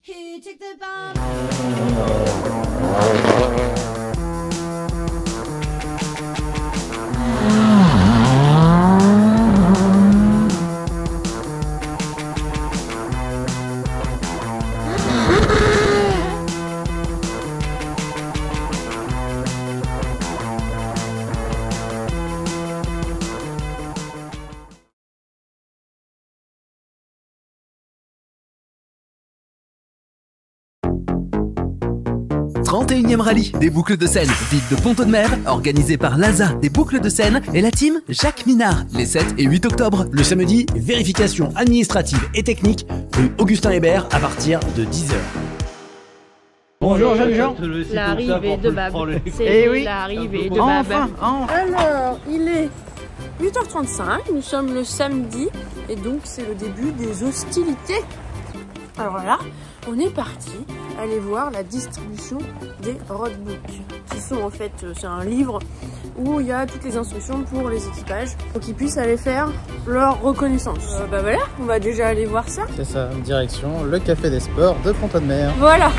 He took the bomb. « 31e rallye des Boucles de Seine, ville de Pont-Audemer, organisé par l'ASA des Boucles de Seine et la team Jacques Minard, les 7 et 8 octobre. Le samedi, vérification administrative et technique rue Augustin Hébert à partir de 10h. Bonjour jeunes gens. L'arrivée de Bab. Eh oui. L'arrivée de Bab. Enfin. Alors, il est 8h35, nous sommes le samedi et donc c'est le début des hostilités. Alors là, on est parti aller voir la distribution des roadbooks, qui sont en fait, c'est un livre où il y a toutes les instructions pour les équipages pour qu'ils puissent aller faire leur reconnaissance. Bah voilà, on va déjà aller voir ça. C'est ça, direction le Café des Sports de Pont-Audemer. Voilà.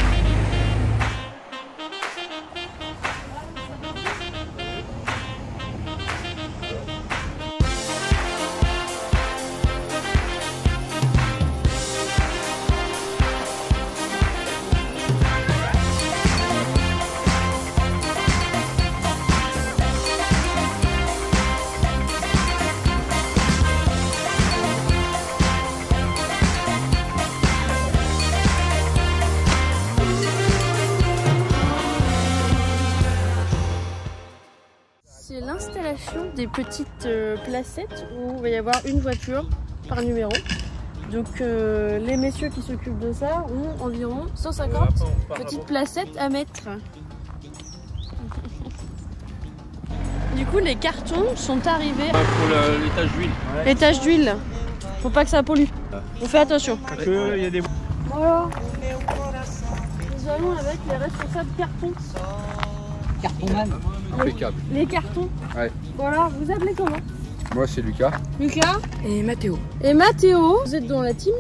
C'est l'installation des petites placettes où il va y avoir une voiture par numéro. Donc les messieurs qui s'occupent de ça ont environ 150 petites placettes à mettre. Du coup les cartons sont arrivés pour l'étage d'huile. l'étage d'huile. Faut pas que ça pollue. On fait attention. Il y a des... Voilà. Nous allons avec les responsables cartons. Cartonman. Impeccable. Les cartons. Ouais. Voilà, vous appelez comment? Moi c'est Lucas. Lucas Et Mathéo. et Mathéo. Vous êtes dans la team?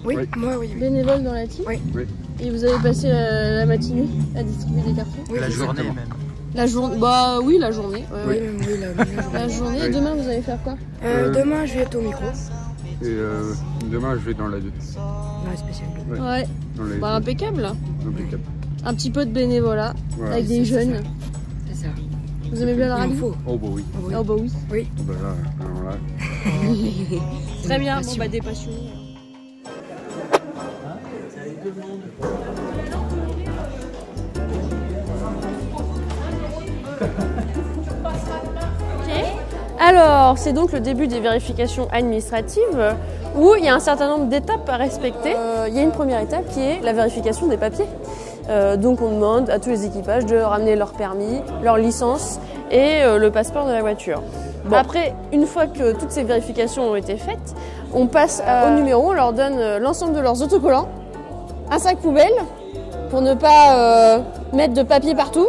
Oui, Oui. moi oui. Bénévole dans la team? Oui. Oui. Et vous avez passé la matinée à distribuer des cartons? Oui, La journée exactement. même. La journée? Bah oui, la journée. Ouais, Oui, ouais. même oui, la journée. La journée. Et Oui. demain, vous allez faire quoi? Demain, je vais être au micro. Et demain je vais dans la Dans la spéciale. Ouais. Ouais. dans les Bah impeccable. impeccable. Un petit peu de bénévolat Voilà. avec des jeunes. C'est ça. Vous aimez bien la Il en radio? faut. Oh bah oui. Oui. Oh bah oui. Oui. Oh bah là, alors là. Très bien. Bon Passion. bah des passionnés. Alors, c'est donc le début des vérifications administratives où il y a un certain nombre d'étapes à respecter. Il y a une première étape qui est la vérification des papiers. Donc on demande à tous les équipages de ramener leur permis, leur licence et le passeport de la voiture. Bon. Après, une fois que toutes ces vérifications ont été faites, on passe au numéro, on leur donne l'ensemble de leurs autocollants, un sac poubelle pour ne pas mettre de papier partout.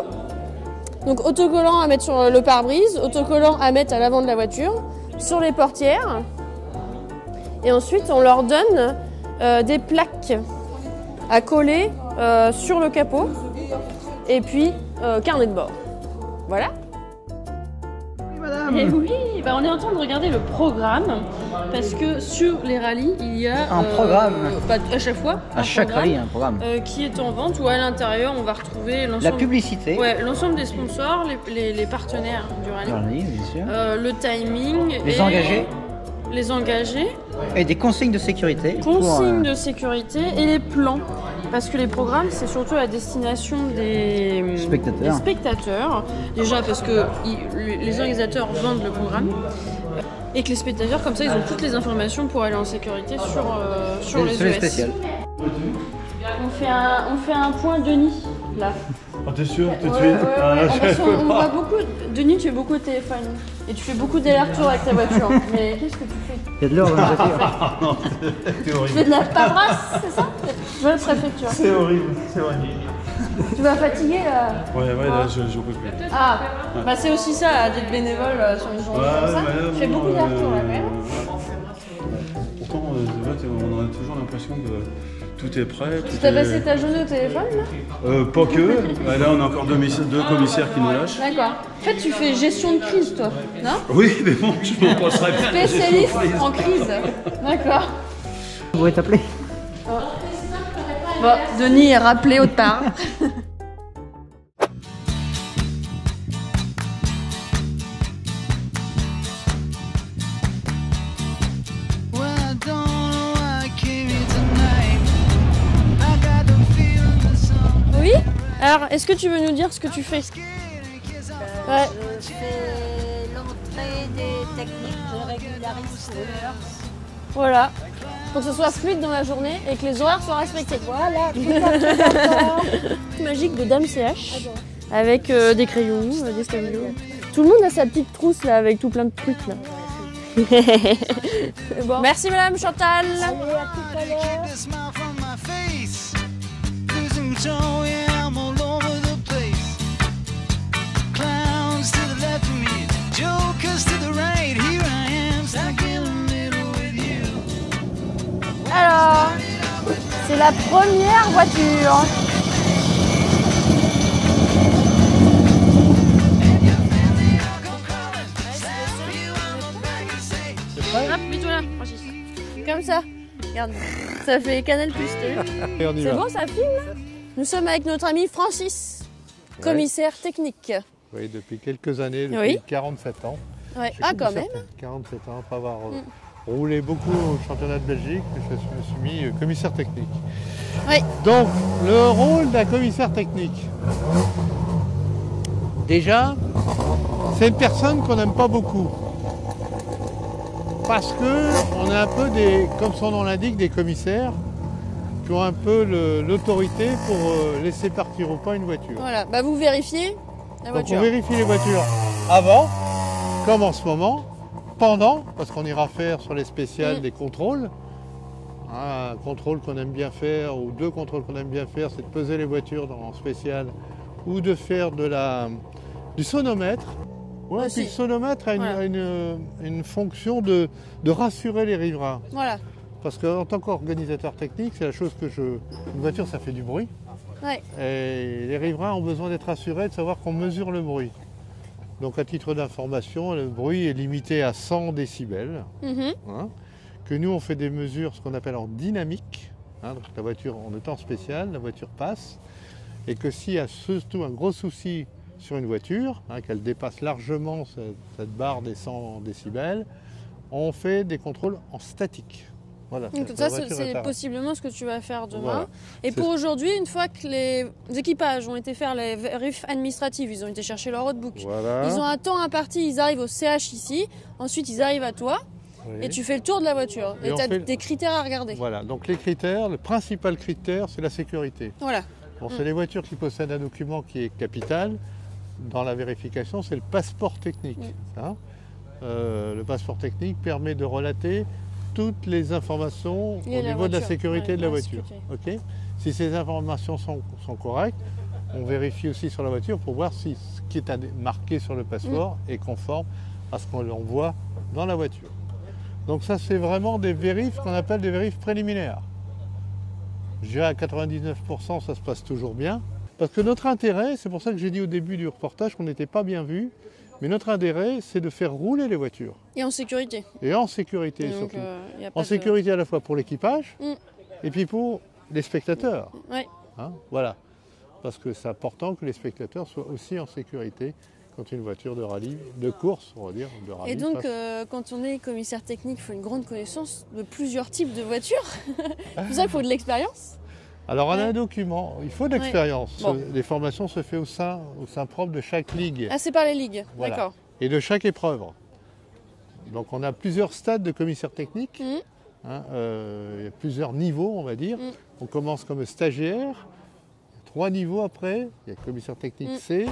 Donc autocollant à mettre sur le pare-brise, autocollant à mettre à l'avant de la voiture, sur les portières. Et ensuite on leur donne des plaques à coller sur le capot. Et puis carnet de bord. Voilà. Et oui, bah on est en train de regarder le programme parce que sur les rallyes il y a Un programme. à chaque fois À chaque rallye, un programme. qui est en vente ou à l'intérieur on va retrouver La l'ensemble. publicité. Ouais, l'ensemble des sponsors, les partenaires du rallye, Rallye, bien sûr. le timing, Les et engagés. les engagés, Et des consignes de sécurité. consignes de sécurité et les plans. Parce que les programmes, c'est surtout à destination des spectateurs. Déjà parce que les organisateurs vendent le programme. Et que les spectateurs, comme ça, ils ont toutes les informations pour aller en sécurité sur les US. spéciales. On fait un point Denis, là. Oh, t'es sûr tout de Ouais, suite? ouais, Ah, ouais. je Parce peux qu'on pas. voit beaucoup. Denis, tu es beaucoup au téléphone. Et tu fais beaucoup d'allers-retours avec ta voiture. Mais qu'est-ce que tu fais? Il y a de l'or dans la voiture. C'est Tu horrible. fais de la paperasse, c'est ça? Je vois la préfecture. C'est horrible, c'est horrible. Tu vas fatiguer là? Ouais, là, je peux plus. Ah, bah c'est aussi ça d'être bénévole sur une journée comme ça. Tu fais beaucoup d'allers-retours là quand même. Pourtant, on a toujours l'impression Tout est prêt. Tu t'as passé ta journée au téléphone là? Pas que. Là, on a encore deux commissaires qui nous lâchent. D'accord. En fait, tu fais gestion de crise, toi, non? Oui, mais bon, je m'en passerai pas. Spécialiste en crise. D'accord. Vous pouvez t'appeler. Bon, Denis est rappelé autre part. Oui? Alors, est-ce que tu veux nous dire ce que tu fais? Ouais. Je fais l'entrée des techniques, je régularise l'heure. Voilà. Pour que ce soit fluide dans la journée et que les horaires soient respectés. Voilà, tout à Magique de Dame CH. Avec des crayons, des stabilos. Tout le monde a sa petite trousse là avec tout plein de trucs là. Bon. Merci Madame Chantal. Allez, à tout à l'heure. Alors, c'est la première voiture. Hop, mets-toi là, Francis. Comme ça. Regarde, ça fait Canal Plus, t'as vu? C'est bon, ça filme là? Nous sommes avec notre ami Francis, commissaire technique. Oui, depuis quelques années, depuis Oui. 47 ans. Ouais. J'ai Ah, connu quand même. 47 ans, après avoir roulé beaucoup au championnat de Belgique, je me suis mis commissaire technique. Oui. Donc, le rôle d'un commissaire technique. Déjà, c'est une personne qu'on n'aime pas beaucoup. Parce qu'on a un peu comme son nom l'indique, des commissaires qui ont un peu l'autorité pour laisser partir ou pas une voiture. Voilà, bah vous vérifiez la Donc voiture. on vérifie les voitures avant, comme en ce moment, pendant, parce qu'on ira faire sur les spéciales des contrôles. Un contrôle qu'on aime bien faire, ou deux contrôles qu'on aime bien faire, c'est de peser les voitures en spécial, ou de faire du sonomètre. Ouais, puis le sonomètre a une fonction de rassurer les riverains. Voilà. Parce qu'en tant qu'organisateur technique, c'est la chose que une voiture, ça fait du bruit. Ouais. Et les riverains ont besoin d'être rassurés, de savoir qu'on mesure le bruit. Donc à titre d'information, le bruit est limité à 100 décibels. Que nous, on fait des mesures, ce qu'on appelle en dynamique. Donc la voiture, en étant spéciale, la voiture passe. Et que s'il y a surtout un gros souci sur une voiture, qu'elle dépasse largement cette barre des 100 décibels, on fait des contrôles en statique. Voilà, donc ça, c'est possiblement ce que tu vas faire demain. Voilà. Et pour aujourd'hui, une fois que les équipages ont été faire les vérifs administratifs, ils ont été chercher leur roadbook, voilà. Ils ont un temps imparti, ils arrivent au CH ici, ensuite ils arrivent à toi, et tu fais le tour de la voiture. Et tu as des critères à regarder. Voilà, donc les critères, le principal critère, c'est la sécurité. Voilà. Bon, c'est les voitures qui possèdent un document qui est capital. Dans la vérification, c'est le passeport technique. Le passeport technique permet de relater toutes les informations au niveau de la sécurité de la voiture. Okay. Si ces informations sont correctes, on vérifie aussi sur la voiture pour voir si ce qui est marqué sur le passeport est conforme à ce qu'on voit dans la voiture. Donc ça, c'est vraiment des vérifs qu'on appelle des vérifs préliminaires. Je dirais à 99%, ça se passe toujours bien. Parce que notre intérêt, c'est pour ça que j'ai dit au début du reportage qu'on n'était pas bien vu, mais notre intérêt, c'est de faire rouler les voitures. Et en sécurité. Et en sécurité donc, surtout. En sécurité à la fois pour l'équipage et puis pour les spectateurs. Voilà. Parce que c'est important que les spectateurs soient aussi en sécurité quand une voiture de rallye, de course, on va dire, de rallye. Et donc, quand on est commissaire technique, il faut une grande connaissance de plusieurs types de voitures. C'est pour ça qu'il faut de l'expérience. Alors, on a un document, il faut de l'expérience. Bon. Les formations se font au sein propre de chaque ligue. Ah, c'est par les ligues, voilà. D'accord. Et de chaque épreuve. Donc, on a plusieurs stades de commissaire technique. Il y a plusieurs niveaux, on va dire. On commence comme stagiaire. 3 niveaux après. Il y a commissaire technique C,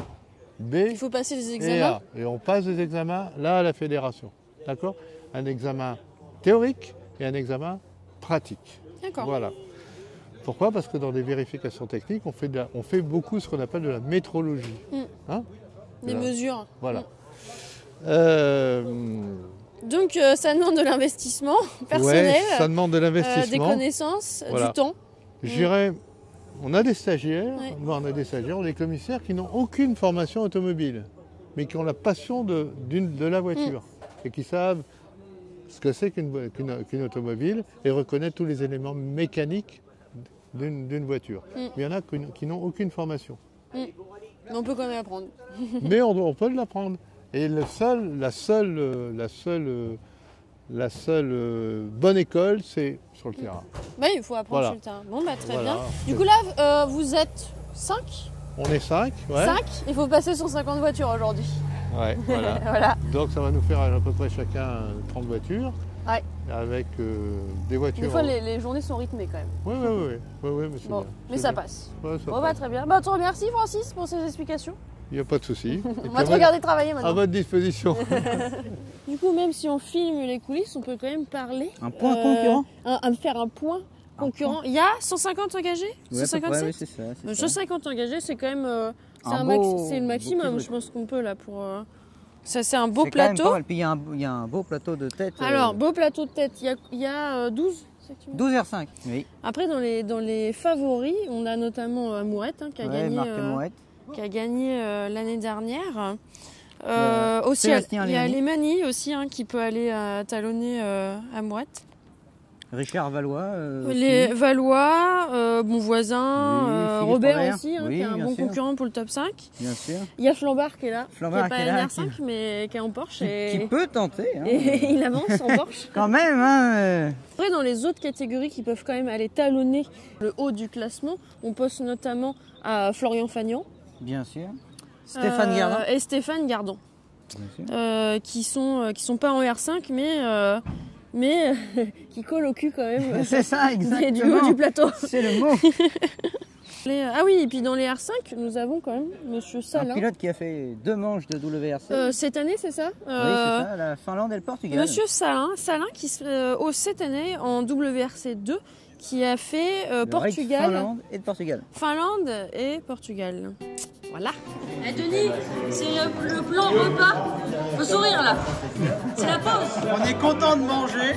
B. Il faut passer des examens. Et on passe des examens là à la fédération. D'accord ? Un examen théorique et un examen pratique. D'accord. Voilà. Pourquoi ? Parce que dans les vérifications techniques, on fait beaucoup ce qu'on appelle de la métrologie. Des mesures. Voilà. Donc ça demande de l'investissement personnel, ça demande de l'investissement, des connaissances, du temps. J'irais, on a des stagiaires, Ouais. on a des stagiaires, on a des commissaires qui n'ont aucune formation automobile, mais qui ont la passion de la voiture et qui savent ce que c'est qu'une automobile et reconnaître tous les éléments mécaniques d'une voiture. Mais il y en a qui n'ont aucune formation. Mais on peut quand même apprendre. Mais on peut l'apprendre. Et la seule bonne école, c'est sur le terrain. Bah, il faut apprendre Voilà. sur le terrain. Bon, bah, très Voilà. bien. Du coup, là, vous êtes 5 On est 5, ouais. 5. Il faut passer 150 voitures aujourd'hui. Ouais, voilà. Voilà. Donc ça va nous faire à peu près chacun 30 voitures. Ouais. Avec des voitures. Des fois, les journées sont rythmées quand même. Oui, mais c'est Bon, bien. mais C'est ça bien. passe. Ouais, ça Bon, passe. bah, très bien. Bah, on te remercie, Francis, pour ces explications. Il n'y a pas de souci. On va te regarder travailler maintenant. À votre disposition. Du coup, même si on filme les coulisses, on peut quand même parler. Un point concurrent Faire un point concurrent. Il y a 150 engagés Ouais, à peu près, 157 oui, c'est ça. c'est ça. 150 engagés, c'est quand même c'est le maximum, beau je pense qu'on peut là pour. Ça, c'est un beau C'est quand même plateau. pas mal. Puis il y a un beau plateau de tête. Alors, beau plateau de tête, il y a 12. c'est ça que tu me dis 12h05. Oui. Après, dans les favoris, on a notamment Amourette qui a Ouais, gagné, Marc Amourette. l'année dernière. Aussi, Sébastien il y a Lémani. Lémani aussi qui peut aller talonner Amourette. Richard Valois. Les aussi. Valois, mon voisin, Oui, Philippe Robert Robert. aussi, Oui, qui est un bien bon sûr. concurrent pour le top 5. Bien sûr. Il y a Flambard qui est là, Flambard qui qui n'est est pas là, NR5, mais qui est en Porsche. Qui peut tenter. Hein. Et il avance en Porsche. Quand même, hein. Après, dans les autres catégories qui peuvent quand même aller talonner le haut du classement, on pense notamment à Florian Fagnan. Bien sûr. Stéphane Gardin. Et Stéphane Gardon. Bien sûr. Qui sont pas en R5, mais qui collent au cul quand même. C'est ça, du exactement. haut du plateau. C'est le mot. Ah oui, et puis dans les R5, nous avons quand même Monsieur Un Salin. pilote qui a fait 2 manches de WRC. Cette année, c'est ça Oui, c'est ça, la Finlande et le Portugal. Monsieur Salin qui cette année en WRC 2, qui a fait Le Portugal, Finlande et le Portugal. Finlande et Portugal. Voilà. Denis, c'est le plan repas. Faut sourire là. C'est la pause. On est content de manger.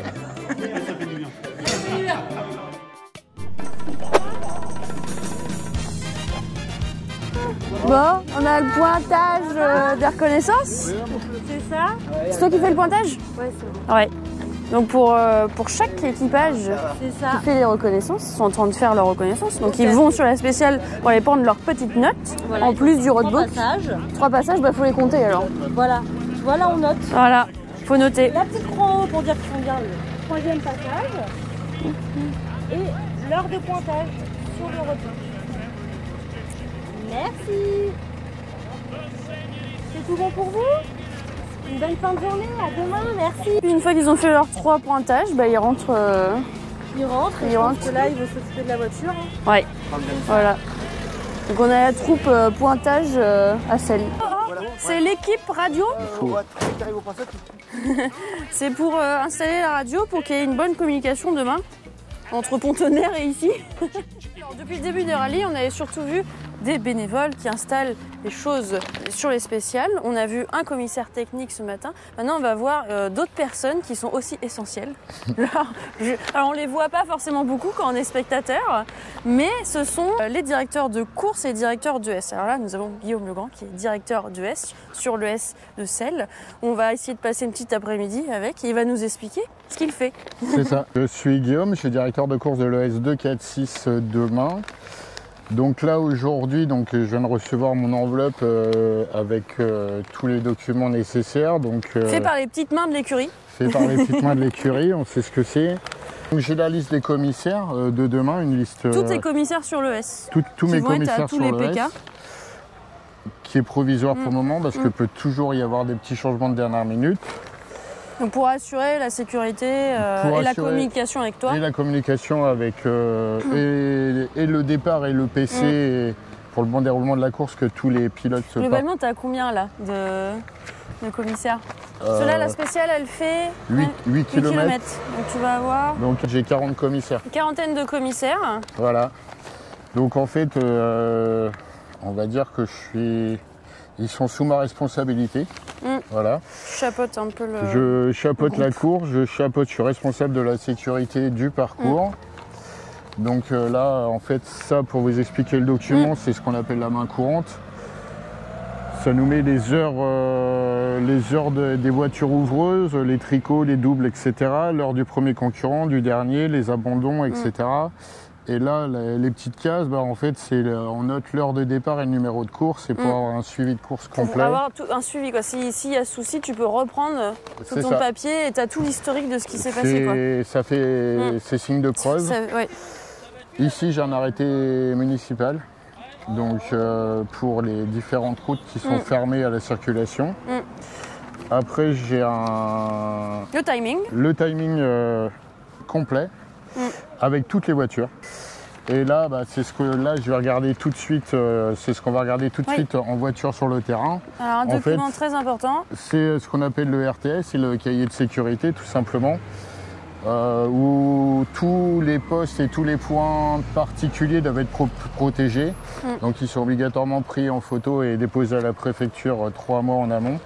Bon, on a le pointage des reconnaissances. C'est ça. C'est toi qui fais le pointage? Ouais, c'est bon. Ouais. Donc pour chaque équipage qui fait les reconnaissances, ils sont en train de faire leur reconnaissance. Donc ils vont sur la spéciale pour aller prendre leurs petites notes, Voilà, en plus du roadbook. 3 passages, bah faut les compter alors. Voilà. Tu vois, là, on note. Voilà, faut noter. La petite croix en haut pour dire qu'ils font bien le 3e passage. Et l'heure de pointage sur le roadbook. Merci. C'est tout bon pour vous? Une bonne fin de journée, à demain, merci. Puis une fois qu'ils ont fait leurs 3 pointages, bah ils rentrent. Il rentre, et je pense que là, il veut s'occuper de la voiture. Ouais, voilà. Donc on a la troupe pointage à Celle. C'est l'équipe radio. C'est pour installer la radio pour qu'il y ait une bonne communication demain entre Pont-Tonnerre et ici. Alors, depuis le début des rallyes, on avait surtout vu des bénévoles qui installent les choses sur les spéciales. On a vu un commissaire technique ce matin. Maintenant, on va voir d'autres personnes qui sont aussi essentielles. Alors, on les voit pas forcément beaucoup quand on est spectateur, mais ce sont les directeurs de course et directeurs d'ES. Alors là, nous avons Guillaume Legrand qui est directeur d'ES sur l'ES de Celle. On va essayer de passer une petite après-midi avec et il va nous expliquer ce qu'il fait. C'est ça. Je suis Guillaume, je suis directeur de course de l'ES 246 demain. Donc là aujourd'hui, je viens de recevoir mon enveloppe avec tous les documents nécessaires. Fait par les petites mains de l'écurie. Fait par les petites mains de l'écurie, on sait ce que c'est. J'ai la liste des commissaires de demain, une liste. Tous tes commissaires sur l'ES. Tous mes commissaires tous sur les l'ES. PK. Qui est provisoire pour le moment parce qu'il peut toujours y avoir des petits changements de dernière minute. Donc pour assurer la sécurité et la communication avec toi. Et la communication avec et le départ et le PC et pour le bon déroulement de la course que tous les pilotes se partent. Globalement, tu as combien là de commissaires Cela, la spéciale, elle fait 8 km. Donc tu vas avoir Donc j'ai 40 commissaires. une quarantaine de commissaires. Voilà. Donc en fait, on va dire que ils sont sous ma responsabilité. Voilà. Je chapeaute un peu le. Je chapeaute la course, je suis responsable de la sécurité du parcours. Donc là, en fait, ça, pour vous expliquer le document, c'est ce qu'on appelle la main courante. Ça nous met les heures des voitures ouvreuses, les tricots, les doubles, etc. L'heure du premier concurrent, du dernier, les abandons, etc. Et là, les petites cases, en fait, on note l'heure de départ et le numéro de course, et pour avoir un suivi de course complet. Pour avoir un suivi, quoi. S'il y a souci, tu peux reprendre tout ton papier et tu as tout l'historique de ce qui s'est passé, quoi. Ça fait c'est signe de preuve. Ouais. Ici, j'ai un arrêté municipal. Donc pour les différentes routes qui sont fermées à la circulation. Après j'ai le timing complet avec toutes les voitures. Et là, c'est ce que je vais regarder tout de suite. C'est ce qu'on va regarder tout de suite en voiture sur le terrain. Alors un document très important. C'est ce qu'on appelle le RTS, c'est le cahier de sécurité tout simplement. Où tous les postes et tous les points particuliers doivent être protégés. Donc ils sont obligatoirement pris en photo et déposés à la préfecture 3 mois en amont.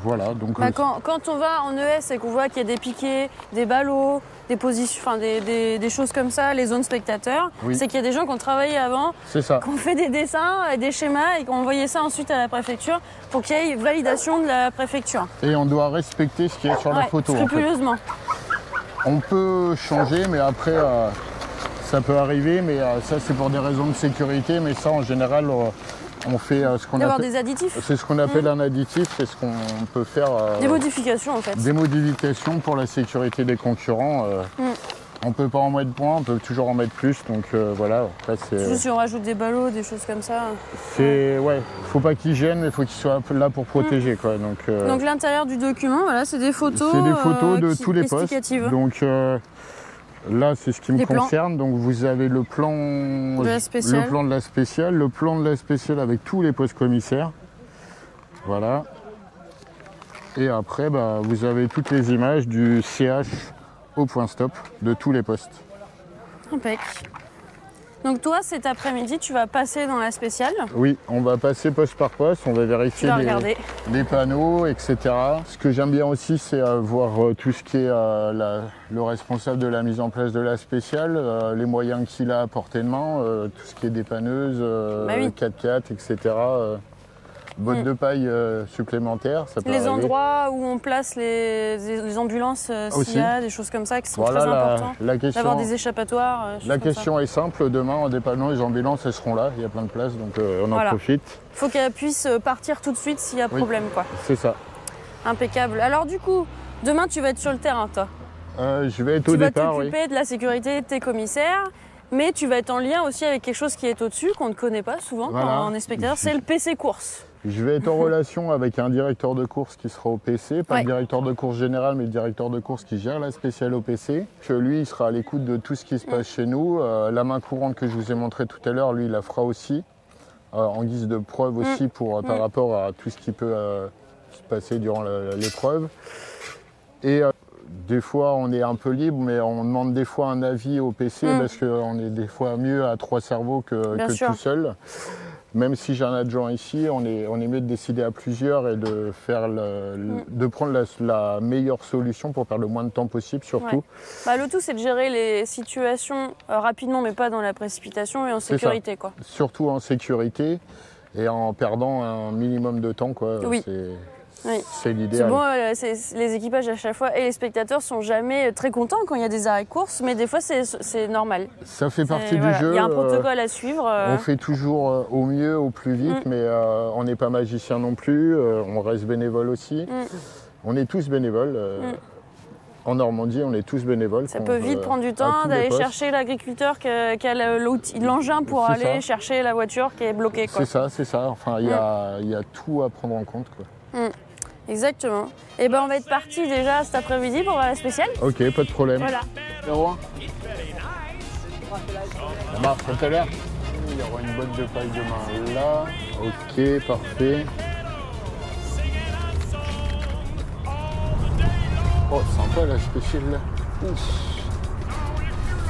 Voilà. Donc, quand on va en ES et qu'on voit qu'il y a des piquets, des ballots, des positions, des choses comme ça, les zones spectateurs, c'est qu'il y a des gens qui ont travaillé avant, qui ont fait des dessins, des schémas et qui ont envoyé ça ensuite à la préfecture pour qu'il y ait validation de la préfecture. Et on doit respecter ce qui est sur la photo. Scrupuleusement. En fait. On peut changer, mais après, ça peut arriver, mais ça c'est pour des raisons de sécurité, mais ça en général... on fait ce qu'on appelle des additifs. C'est ce qu'on appelle un additif, c'est ce qu'on peut faire. Des modifications en fait. Des modifications pour la sécurité des concurrents. On peut pas en mettre moins, on peut toujours en mettre plus. Donc voilà. Juste si on rajoute des ballots, des choses comme ça. Faut pas qu'ils gênent, mais il faut qu'ils soient là pour protéger quoi. Donc l'intérieur du document, voilà, c'est des photos. C'est des photos de tous les postes. Donc là, c'est ce qui me concerne. Donc, vous avez le plan de la spéciale, le plan de la spéciale avec tous les postes commissaires. Voilà. Et après, vous avez toutes les images du CH au point stop de tous les postes. Impec. Donc toi, cet après-midi, tu vas passer dans la spéciale? Oui, on va passer poste par poste, on va vérifier les panneaux, etc. Ce que j'aime bien aussi, c'est voir tout ce qui est le responsable de la mise en place de la spéciale, les moyens qu'il a à portée de main, tout ce qui est dépanneuse, 4x4, etc. Bottes de paille supplémentaires, ça peut les arriver. Endroits où on place les ambulances, s'il y a des choses comme ça qui sont très importantes. D'avoir des échappatoires. La question est simple, demain en dépannant les ambulances, elles seront là, il y a plein de places, donc on en profite. Il faut qu'elles puissent partir tout de suite s'il y a problème, quoi. C'est ça. Impeccable. Alors du coup, demain tu vas être sur le terrain, toi. Je vais être au départ, tu vas t'occuper de la sécurité de tes commissaires. Mais tu vas être en lien aussi avec quelque chose qui est au-dessus, qu'on ne connaît pas souvent quand on est spectateur, c'est le PC course. Je vais être en relation avec un directeur de course qui sera au PC, pas le directeur de course général, mais le directeur de course qui gère la spéciale au PC. Lui, il sera à l'écoute de tout ce qui se passe chez nous. La main courante que je vous ai montrée tout à l'heure, lui, il la fera aussi, en guise de preuve aussi par rapport à tout ce qui peut se passer durant l'épreuve. Et des fois, on est un peu libre, mais on demande des fois un avis au PC parce qu'on est des fois mieux à 3 cerveaux que tout seul. Même si j'ai un adjoint ici, on est mieux de décider à plusieurs et de prendre la meilleure solution pour perdre le moins de temps possible, surtout. Ouais. Le tout, c'est de gérer les situations rapidement, mais pas dans la précipitation et en sécurité, quoi. Surtout en sécurité et en perdant un minimum de temps, quoi. Oui. C'est l'idéal. Bon, les équipages à chaque fois et les spectateurs sont jamais très contents quand il y a des arrêts de course, mais des fois c'est normal. Ça fait partie du jeu. Il y a un protocole à suivre. On fait toujours au mieux, au plus vite, mais on n'est pas magicien non plus. On reste bénévole aussi. On est tous bénévoles. En Normandie, on est tous bénévoles. Ça peut vite prendre du temps d'aller chercher l'agriculteur qui a l'engin pour aller chercher la voiture qui est bloquée. C'est ça. Enfin, il y a tout à prendre en compte, quoi. Exactement. Et on va être parti déjà cet après-midi pour la spéciale. Ok, pas de problème. Voilà. Ça marche tout à l'heure. Il y aura une botte de paille demain là. Ok, parfait. Oh, sympa la spéciale là.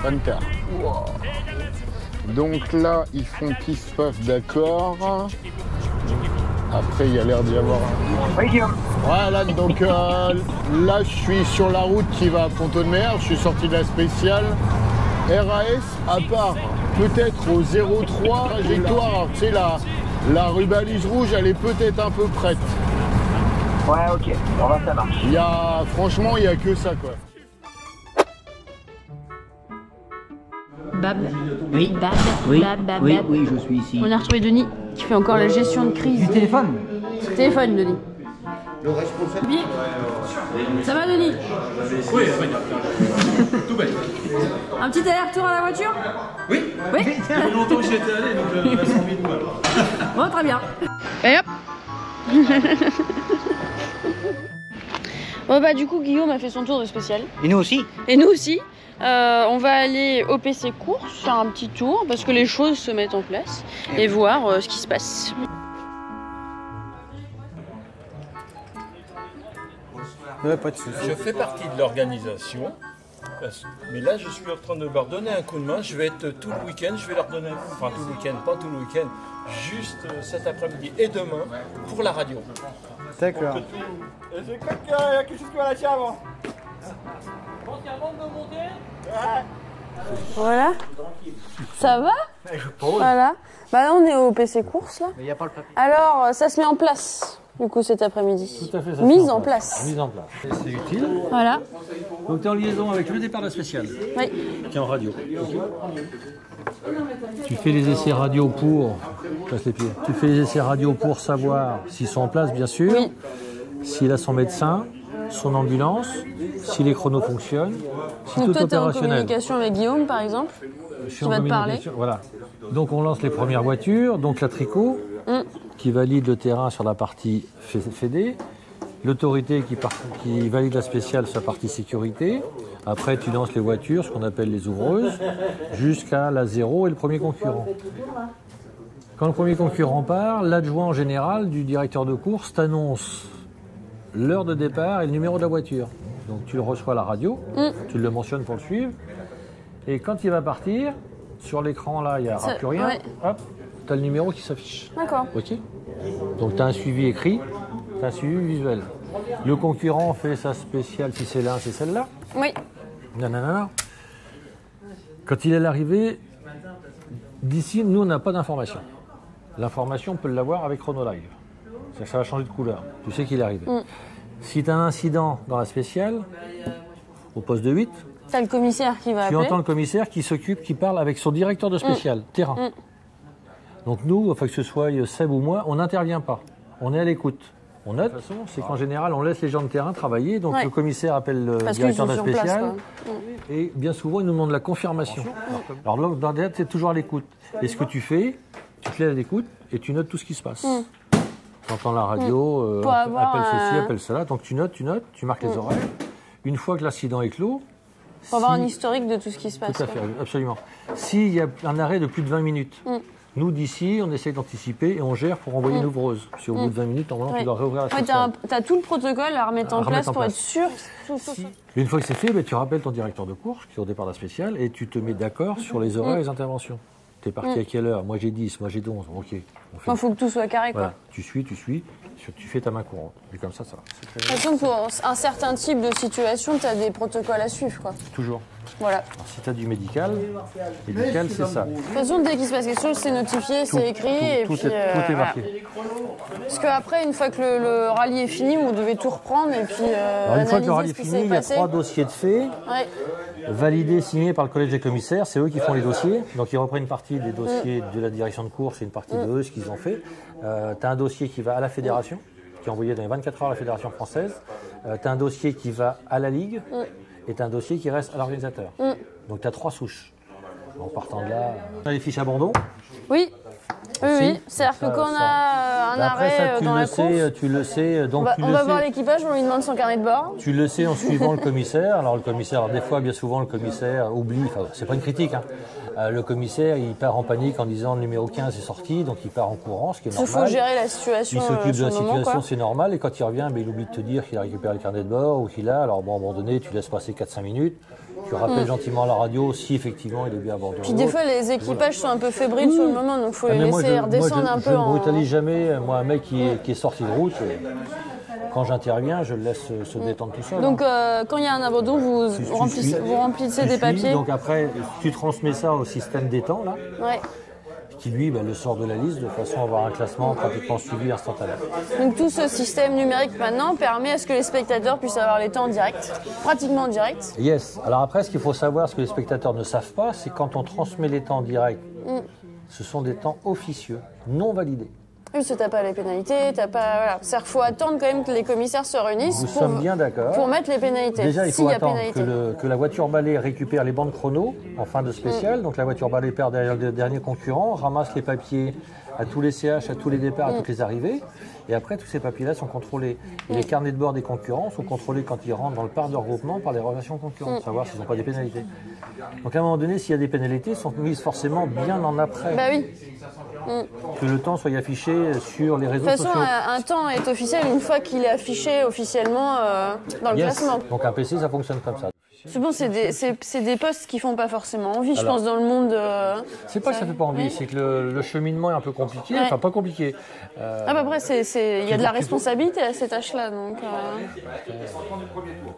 Fantastique. Wow. Donc là, ils font pif-paf, d'accord. Après, il y a l'air d'y avoir un... Oui, Guillaume. Voilà, donc là, je suis sur la route qui va à Pont-de-Mer. Je suis sorti de la spéciale. RAS, à part peut-être au 03 trajectoire, tu sais, la rubalise rouge, elle est peut-être un peu prête. Ouais, ok. Bon, bah, ça marche. Franchement, il n'y a que ça, quoi. Bab. Oui. Bab. Oui. Bab, bab, Oui, bab. oui, je suis ici. On a retrouvé Denis qui fait encore la gestion de crise. Du téléphone. Téléphone, Denis. Le responsable. Bien. Ça va, Denis? Oui, tout bête. Un petit aller-retour à la voiture? Oui. Oui. Ça fait longtemps que j'y étais allé, donc la 100 000 alors. Bon, très bien. Et hop. Bon bah du coup Guillaume a fait son tour de spécial. Et nous aussi. Et nous aussi. On va aller au PC course, faire un petit tour parce que les choses se mettent en place et voir ce qui se passe. Ouais, pas de soucis. Je fais partie de l'organisation, mais là je suis en train de leur donner un coup de main. Je vais être tout le week-end, je vais leur donner un coup, enfin tout le week-end, pas tout le week-end, juste cet après-midi et demain pour la radio. D'accord. Je crois qu'il y a quelque chose qui va lâcher avant. Voilà. Ça va? Voilà. Bah là on est au PC course là. Mais il n'y a pas le papier. Alors ça se met en place du coup cet après-midi. Tout à fait. Ça Mise en place. Mise en place. C'est utile. Voilà. Donc tu es en liaison avec le départ de la spéciale. Oui. Qui est en radio. Tu fais les essais radio pour. Passe les pieds. Tu fais les essais radio pour savoir s'ils sont en place, bien sûr. Oui. S'il a son médecin, son ambulance, si les chronos fonctionnent, si Donc tout toi est t'es en opérationnel. communication avec Guillaume par exemple. Je suis qui en va te parler. communication, voilà. Donc on lance les premières voitures, donc la tricot qui valide le terrain sur la partie fédé, l'autorité qui valide la spéciale sur la partie sécurité. Après tu lances les voitures, ce qu'on appelle les ouvreuses, jusqu'à la 0 et le premier concurrent. Quand le premier concurrent part, l'adjoint en général du directeur de course t'annonce l'heure de départ et le numéro de la voiture. Donc tu le reçois à la radio, tu le mentionnes pour le suivre. Et quand il va partir, sur l'écran là, il n'y aura plus rien. Ouais. Hop, tu as le numéro qui s'affiche. D'accord. Ok. Donc tu as un suivi écrit, tu as un suivi visuel. Le concurrent fait sa spéciale, si c'est l'un, c'est celle-là. Oui. Nanana. Quand il est à l'arrivée, d'ici, nous, on n'a pas d'information. L'information, on peut l'avoir avec Chronolive. C'est-à-dire que ça va changer de couleur. Tu sais qu'il est arrivé. Si tu as un incident dans la spéciale, au poste de 8, T'as le commissaire qui va tu appeler. entends le commissaire qui s'occupe, qui parle avec son directeur de spéciale, terrain. Donc nous, enfin que ce soit Seb ou moi, on n'intervient pas. On est à l'écoute. On note. De toute façon, c'est qu'en général, on laisse les gens de terrain travailler. Donc le commissaire appelle le directeur de la spéciale. Et bien souvent, il nous demande la confirmation. Alors là, dans le tu es toujours à l'écoute. Et ce que tu fais, tu te laisses à l'écoute et tu notes tout ce qui se passe. Tu entends la radio, appelle ceci, appelle cela. Donc tu notes, tu marques les horaires. Une fois que l'accident est clos, Pour avoir un historique de tout ce qui se passe. tout à fait, absolument. S'il y a un arrêt de plus de 20 minutes, nous d'ici, on essaie d'anticiper et on gère pour envoyer une ouvreuse. Si au bout de 20 minutes, normalement, tu dois réouvrir la spéciale. T'as tout le protocole à remettre en place pour être sûr. Une fois que c'est fait, tu rappelles ton directeur de course qui est au départ de la spéciale et tu te mets d'accord sur les horaires et les interventions. T'es parti à quelle heure? Moi j'ai 10, moi j'ai 11. Ok. Il faut que tout soit carré. Voilà. Quoi. Tu suis, tu fais ta main courante. Et comme ça va. De toute façon, pour un certain type de situation, tu as des protocoles à suivre. Quoi. Toujours. Voilà. Alors, si tu as du médical, c'est ça. De toute façon, dès qu'il se passe quelque chose, c'est notifié, c'est écrit. Tout est marqué. Voilà. Parce qu'après, une fois que le rallye est fini, vous devez tout reprendre et puis Alors, une fois que le rallye est fini, il y a 3 dossiers de faits. Ouais. Validés, signés par le collège des commissaires, c'est eux qui font les dossiers. Donc ils reprennent une partie des dossiers de la direction de course et une partie de eux, ce qu'ils ont fait. Tu as un dossier qui va à la fédération, qui est envoyé dans les 24 heures à la fédération française. Tu as un dossier qui va à la ligue et tu as un dossier qui reste à l'organisateur. Donc tu as 3 souches. En partant de là, tu as les fiches abandon. Oui. Oui. C'est-à-dire que quand on a un arrêt dans la course, tu le sais. Donc on va voir l'équipage, on lui demande son carnet de bord. Tu le sais en suivant le commissaire. Alors le commissaire, des fois, bien souvent, le commissaire oublie. Enfin, c'est pas une critique. Le commissaire, il part en panique en disant le numéro 15 est sorti, donc il part en courant, ce qui est normal. Il faut gérer la situation. Il s'occupe de la situation, c'est normal. Et quand il revient, il oublie de te dire qu'il a récupéré le carnet de bord ou qu'il a. Alors bon, à un moment donné, tu laisses passer 4-5 minutes. Tu rappelles gentiment à la radio si effectivement il est bien abandonné. Puis des fois, les équipages sont un peu fébriles sur le moment, donc il faut les laisser redescendre un peu. Je ne brutalise jamais. Moi, un mec qui est sorti de route, quand j'interviens, je le laisse se détendre tout seul. Donc, quand il y a un abandon, vous remplissez des papiers. Donc après, tu transmets ça au système d'étang, là. Ouais. Qui lui le sort de la liste de façon à avoir un classement pratiquement suivi instantané. Donc tout ce système numérique maintenant permet à ce que les spectateurs puissent avoir les temps en direct, pratiquement en direct. Yes. Alors après, ce qu'il faut savoir, ce que les spectateurs ne savent pas, c'est quand on transmet les temps en direct, ce sont des temps officieux, non validés. Oui, parce que t'as pas les pénalités, t'as pas... Voilà. C'est-à-dire qu'il faut attendre quand même que les commissaires se réunissent pour mettre les pénalités. Déjà, il faut attendre que la voiture balai récupère les bandes chrono en fin de spécial. Donc la voiture balai perd derrière le dernier concurrent, ramasse les papiers à tous les CH, à tous les départs, à toutes les arrivées. Et après, tous ces papiers-là sont contrôlés. Et les carnets de bord des concurrents sont contrôlés quand ils rentrent dans le parc de regroupement par les relations concurrentes, savoir s'ils n'ont pas des pénalités. Donc à un moment donné, s'il y a des pénalités, elles sont mises forcément bien en après. Bah oui. Que le temps soit affiché sur les réseaux sociaux. De toute façon, un temps est officiel une fois qu'il est affiché officiellement dans le classement. Donc un PC, ça fonctionne comme ça. C'est bon, c'est des postes qui font pas forcément envie, je pense, dans le monde. C'est pas que ça fait pas envie, c'est que le cheminement est un peu compliqué, enfin pas compliqué. Après, il y a de la responsabilité à ces tâches-là.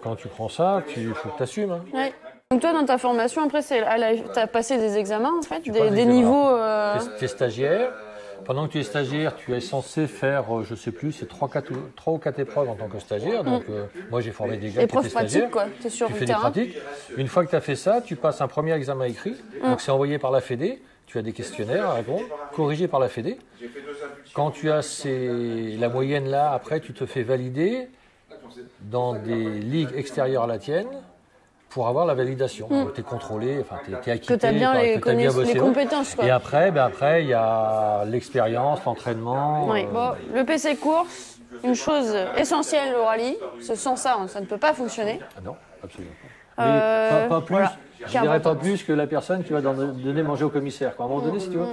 Quand tu prends ça, il faut que tu assumes. Hein. Ouais. Donc toi, dans ta formation, après, tu as passé des examens, en fait, des niveaux... Tu es stagiaire. Pendant que tu es stagiaire, tu es censé faire, je sais plus, c'est 3 ou 4 épreuves en tant que stagiaire. Donc moi, j'ai formé des gars qui étaient stagiaires. Épreuves pratiques, quoi. Tu es sur le fais terrain. des pratiques. Une fois que tu as fait ça, tu passes un premier examen écrit. Donc c'est envoyé par la Fédé. Tu as des questionnaires à répondre, corrigés par la Fédé. Quand tu as la moyenne là, après, tu te fais valider dans des ligues extérieures à la tienne. Pour avoir la validation. Tu es contrôlé, enfin, tu es acquitté, que tu as bien les compétences. Quoi. Et après, il y a l'expérience, l'entraînement. Oui. Bon, le PC course, une chose essentielle au rallye, sans ça, ça ne peut pas fonctionner. Ah non, absolument pas. Mais pas plus, voilà. Je dirais pas plus que la personne qui va donner manger au commissaire. À un moment donné, si tu veux,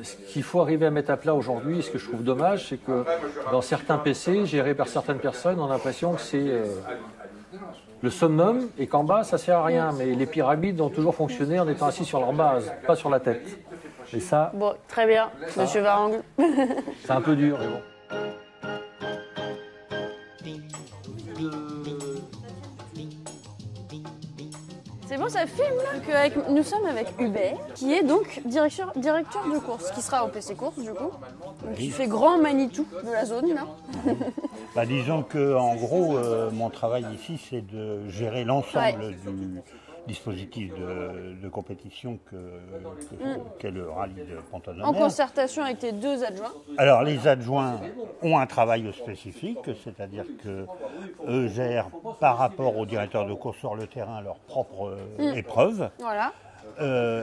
ce qu'il faut arriver à mettre à plat aujourd'hui, ce que je trouve dommage, c'est que dans certains PC, gérés par certaines personnes, on a l'impression que c'est... le summum et qu'en bas, ça sert à rien. Mais les pyramides ont toujours fonctionné en étant assis sur leur base, pas sur la tête. Et ça... Bon, très bien, monsieur Varangle. C'est un peu dur, mais bon. C'est bon, ça filme là. Nous sommes avec Hubert, qui est donc directeur de course, qui sera au PC Course du coup. Donc il fait grand Manitou de la zone là. Disons que en gros, mon travail ici, c'est de gérer l'ensemble du dispositif de compétition qu'est le rallye de Pont-de-Mer. En concertation avec tes 2 adjoints. Alors les adjoints ont un travail spécifique, c'est-à-dire qu'eux gèrent par rapport au directeur de course sur le terrain leurs propres épreuves. Voilà.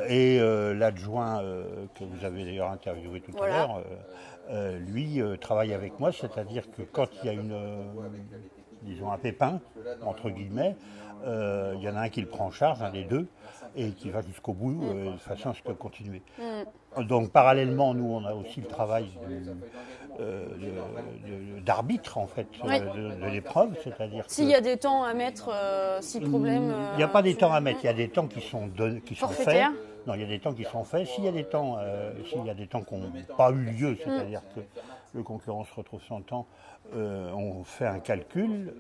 Et l'adjoint que vous avez d'ailleurs interviewé tout à l'heure, lui travaille avec moi, c'est-à-dire que quand il y a disons un pépin, entre guillemets, il y en a un qui le prend en charge, un des deux, et qui va jusqu'au bout de façon à ce que continuer. Donc parallèlement, nous, on a aussi le travail d'arbitre en fait de l'épreuve, c'est-à-dire s'il y a des temps à mettre, si problème... Il n'y a pas des temps à mettre, il y a des temps qui sont faits. Non, il y a des temps qui sont faits. S'il y a des temps qui n'ont pas eu lieu, c'est-à-dire que le concurrent se retrouve sans temps, on fait un calcul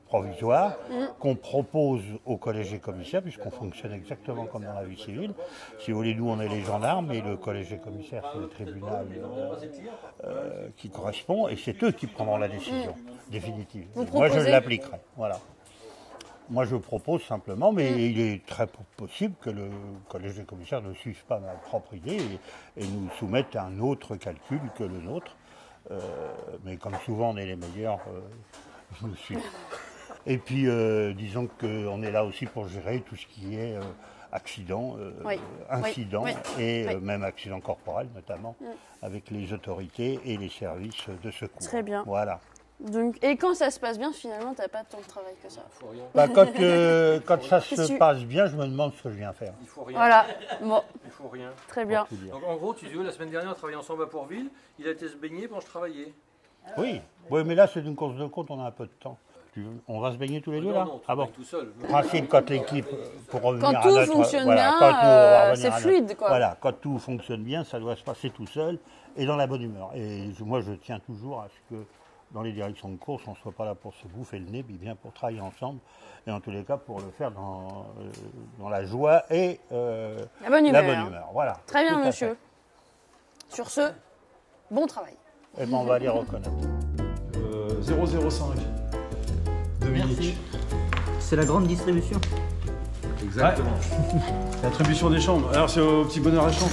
provisoire qu'on propose au collège des commissaires, puisqu'on fonctionne exactement comme dans la vie civile. Si vous voulez, nous, on est les gendarmes, et le collège des commissaires, c'est le tribunal qui correspond, et c'est eux qui prendront la décision définitive. Moi, je l'appliquerai. Voilà. Moi, je propose simplement, mais il est très possible que le collège des commissaires ne suive pas ma propre idée et nous soumette un autre calcul que le nôtre. Mais comme souvent, on est les meilleurs, je nous suis. Et puis, disons qu'on est là aussi pour gérer tout ce qui est accident, incident et même accident corporel, notamment, avec les autorités et les services de secours. Très bien. Voilà. Donc, et quand ça se passe bien, finalement, tu n'as pas tant de travail que ça. Quand ça se passe bien, je me demande ce que je viens faire. Il faut rien. Voilà. Bon. Il faut rien. Très bien. Donc, en gros, tu dis, la semaine dernière, on travaillait ensemble à Pourville. Il a été se baigner pendant que je travaillais. Oui, mais là, c'est une course de côte, on a un peu de temps. On va se baigner tous les deux là? Non, Ah bon? tout seul. Le principe, quand l'équipe, pour revenir Quand à tout notre... fonctionne voilà, bien, quand tout, on va revenir c'est à notre- fluide, quoi. Voilà, quand tout fonctionne bien, ça doit se passer tout seul et dans la bonne humeur. Et moi, je tiens toujours à ce que dans les directions de course, on ne soit pas là pour se bouffer le nez, mais bien pour travailler ensemble. Et en tous les cas, pour le faire dans la joie et la bonne humeur. Voilà. Très bien, Tout à monsieur. fait. Sur ce, bon travail. Eh ben, on va les reconnaître. 005. Dominique. C'est la grande distribution. Exactement. L'attribution des chambres. Alors c'est au petit bonheur à chambre.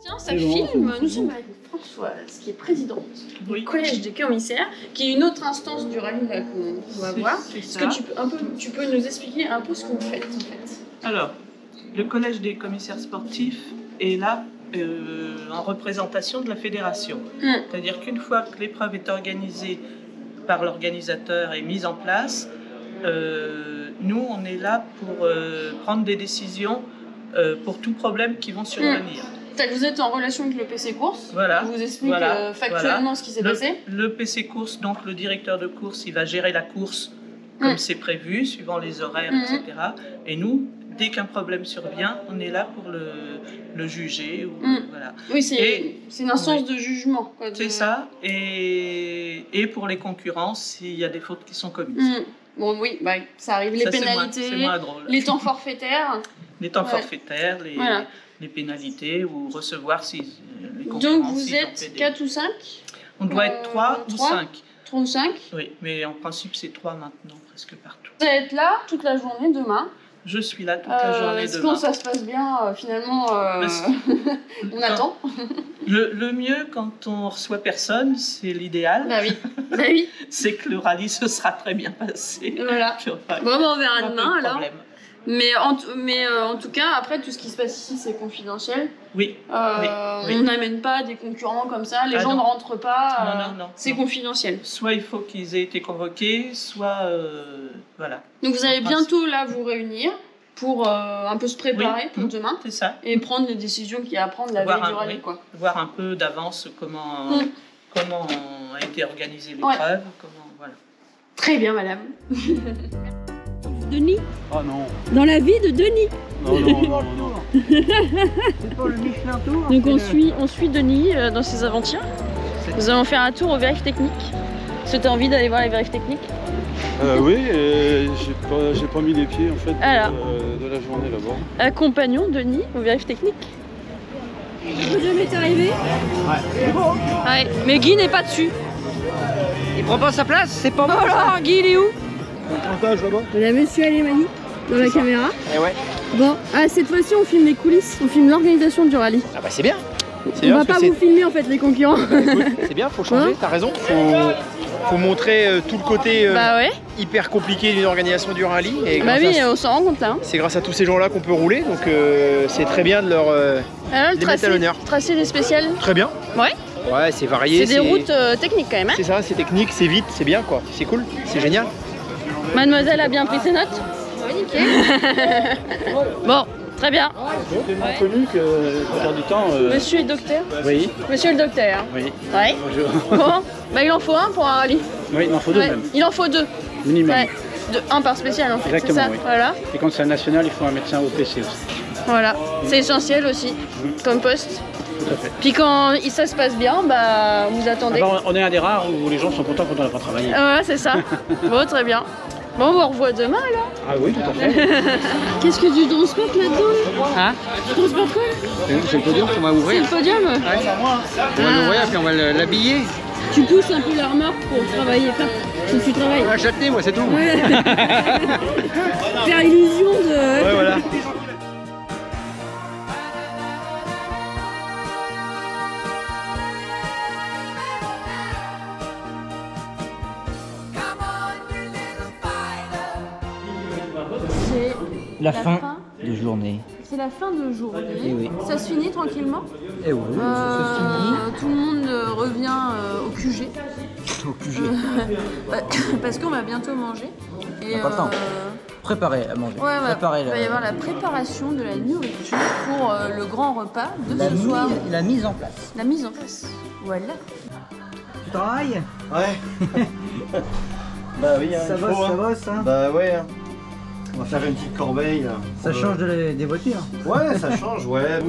Tiens, ça filme. Nous sommes avec Françoise, qui est présidente du collège des commissaires, qui est une autre instance du rallye là qu'on va voir. Est-ce que tu peux nous expliquer un peu ce que vous faites en fait? Alors, le collège des commissaires sportifs est là en représentation de la fédération. C'est-à-dire qu'une fois que l'épreuve est organisée par l'organisateur et mise en place, nous, on est là pour prendre des décisions pour tout problème qui vont survenir. Vous êtes en relation avec le PC Course, Voilà. qui vous explique factuellement ce qui s'est passé. Le PC Course, donc le directeur de course, il va gérer la course comme c'est prévu, suivant les horaires, etc. Et nous, dès qu'un problème survient, on est là pour le juger. Voilà. Oui, c'est une instance de jugement. C'est ça. Et pour les concurrents, s'il y a des fautes qui sont commises. Bon, oui, ça arrive. Les pénalités, c'est moins drôle. les temps forfaitaires. Les temps forfaitaires, les pénalités, ou recevoir si les concurrents. Donc vous êtes 4 ou 5 On doit être 3 ou 5. 3 ou 5 Oui, mais en principe c'est 3 maintenant, presque partout. Vous allez être là toute la journée demain. Je suis là toute la journée est-ce demain. que ça se passe bien finalement on attend. Le mieux quand on reçoit personne, c'est l'idéal. Bah oui. C'est que le rallye se sera très bien passé. Voilà. Bon, on verra demain alors. Mais en tout cas, après, tout ce qui se passe ici, c'est confidentiel. Oui. On n'amène pas des concurrents comme ça, les gens ne rentrent pas. Non. C'est confidentiel. Soit il faut qu'ils aient été convoqués, soit voilà. Donc vous allez bientôt là vous réunir pour un peu se préparer pour demain. C'est ça. Et prendre les décisions qu'il y a à prendre la veille du rallye. Voir un peu d'avance comment a été organisée l'épreuve. Voilà. Très bien, madame. Denis. Ah non. Dans la vie de Denis. Non. C'est pas le Michelin Tour. Donc on suit Denis dans ses aventures. Nous allons faire un tour aux vérifs techniques. Est-ce que tu as envie d'aller voir les vérifs techniques? Oui, j'ai pas mis les pieds en fait de la journée là-bas. Accompagnons Denis aux vérifs techniques. Le podium est arrivé. Ouais, mais Guy n'est pas dessus. Il prend pas sa place, c'est pas bon. Alors, Guy, il est où? On a monsieur Alemani dans la caméra. Et ouais. Bon, cette fois-ci on filme les coulisses, on filme l'organisation du rallye. Ah bah c'est bien. On va pas vous filmer en fait les concurrents. C'est bien, faut changer, t'as raison. Faut montrer tout le côté hyper compliqué d'une organisation du rallye. Et on s'en rend compte là. C'est grâce à tous ces gens-là qu'on peut rouler, donc c'est très bien de leur les mettre à l'honneur. Tracé des spéciales. Très bien. Ouais, c'est varié. C'est des routes techniques quand même. C'est ça, c'est technique, c'est vite, c'est bien quoi. C'est cool, c'est génial. Mademoiselle a bien pris ses notes? Oui, nickel. Bon, très bien. C'est tellement connu que la plupart du temps... Monsieur est docteur? Oui. Monsieur le docteur? Oui. Ouais. Bonjour. Bon, il en faut un pour un rallye. Oui, il en faut deux même. Il en faut deux. Minimum. Ouais. Un par spécial en fait. Exactement, ça oui. Voilà. Et quand c'est un national, il faut un médecin au PC aussi. Voilà. C'est essentiel aussi, comme poste. Tout à fait. Puis quand ça se passe bien, vous attendez. Alors, on est un des rares où les gens sont contents quand on n'a pas travaillé. Ouais, c'est ça. Bon, très bien. Bon, on vous revoit demain alors. Ah oui, tout à fait. Qu'est-ce que tu transportes là-dedans? Hein? Tu transportes quoi? C'est le podium qu'on va ouvrir. C'est le podium? On va l'ouvrir puis on va l'habiller. Tu pousses un peu la remorque pour travailler, faut que tu travailles. On va acheter, moi c'est tout. Ouais. Faire illusion de... Ouais, voilà. La fin de journée. C'est la fin de journée. Et oui. Ça se finit tranquillement. Et oui, ça se finit. Tout le monde revient au QG. Au QG. Parce qu'on va bientôt manger. Et on n'a pas le temps. Préparer à manger. Ouais, il va y avoir la préparation de la nourriture pour le grand repas de ce soir. La mise en place. La mise en place. Voilà. Tu travailles? Ouais. Bah oui, hein, ça il faut, bosse, hein. Bah ouais. Hein. On va faire une petite corbeille. Là, ça change des voitures. Ouais, ça change, ouais.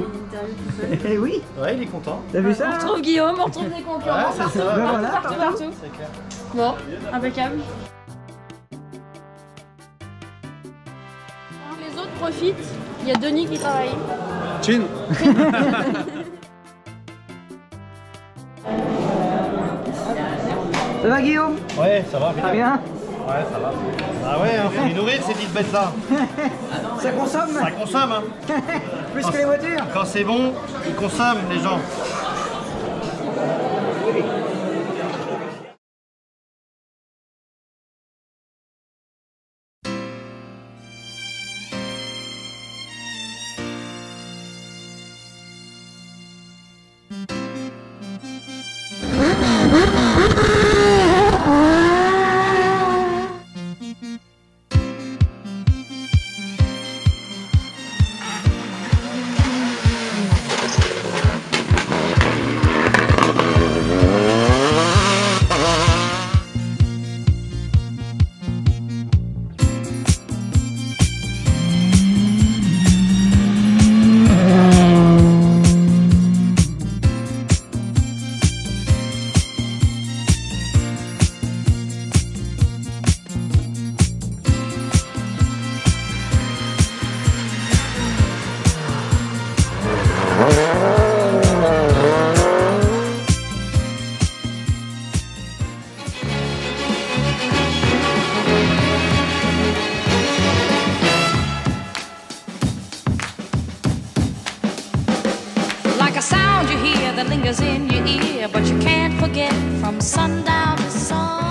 Eh oui. Ouais, il est content. T'as vu ça? On retrouve Guillaume, on retrouve des concurrents. Ouais, c'est ça. Partout. C'est clair. Bon, impeccable. Les autres profitent. Il y a Denis qui travaille. Chin. Ça va Guillaume? Ouais, ça va. Très bien. Ouais, ça va. Ah ouais, hein, faut les nourrir ces petites bêtes là. Ça consomme? Ça consomme, hein. Plus que les voitures. Quand c'est bon, ils consomment les gens. That lingers in your ear, but you can't forget from sundown to sun.